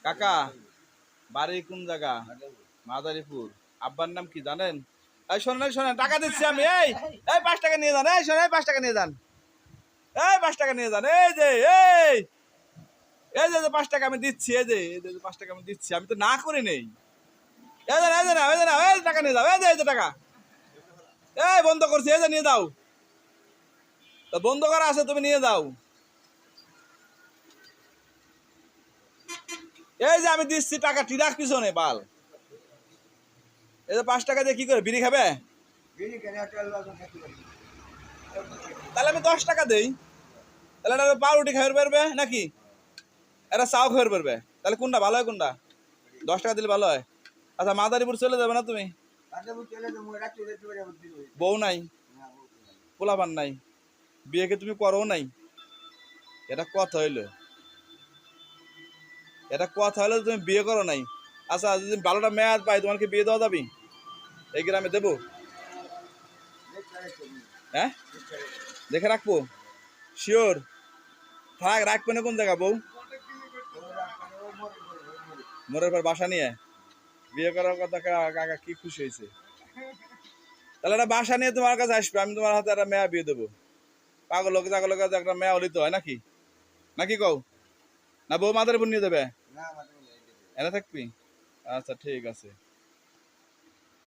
কাকা বাড়ি কোন জায়গা? মাদারীপুর। আব্বার নাম কি জানেন? এই শোনেন শোনেন, টাকা দিচ্ছি আমি। এই এই 5 টাকা নিয়ে যান। এই শোনেন, এই 5 টাকা নিয়ে যান। এই 5 টাকা নিয়ে যান। এই যে এই এই যে 5 টাকা আমি দিচ্ছি। এই যে 5 টাকা আমি দিচ্ছি, আমি তো না করে নেই। এই যে এই যে না, এই যে না, এই টাকা নিয়ে যাও। এই যে টাকা, এই বন্ধ করছি। এই যে নিয়ে যাও। তো বন্ধ করা আছে, তুমি নিয়ে যাও। এই যে আমি দিচ্ছি টাকা, টিরাক পিছনে বাল। এই যে 5 টাকা দিয়ে কি করে বিড়ি খাবে? তাহলে আমি 10 টাকা দেই। তাহলে এটা পাউরুটি খাইতে পারবে নাকি? এটা চাও খাইতে পারবে? তাহলে কোনটা ভালো হয়, কোনটা? 10 টাকা দিলে ভালো হয়। আচ্ছা, মাদারীপুর চলে যাবে না তুমি? বউ নাই, পোলাপান নাই, বিয়েকে তুমি করো নাই। এটা কথা হইলো? এটা কথা হলো তুমি বিয়ে করো নাই। আচ্ছা, যদি ভালোটা মেয়াদ পাই, তোমার কি বিয়ে দেওয়া যাবে এই গ্রামে? দেবো? হ্যাঁ, দেখে রাখবো। শিওর? থাক, রাখবে না কোন জায়গা বউ? মোরের পর বাসা নিয়ে বিয়ে করার কথা কাকা কি খুশি হয়েছে। তাহলে একটা বাসা নিয়ে তোমার কাছে আসবে, আমি তোমার হাতে একটা মেয়া বিয়ে দেবো। পাগল লোক জাগল কাছে একটা মেয়া হলিতে হয় নাকি? নাকি কও? না বউ মাদারীপুর নিয়ে দেবে? এনে থাকবি? আচ্ছা ঠিক আছে।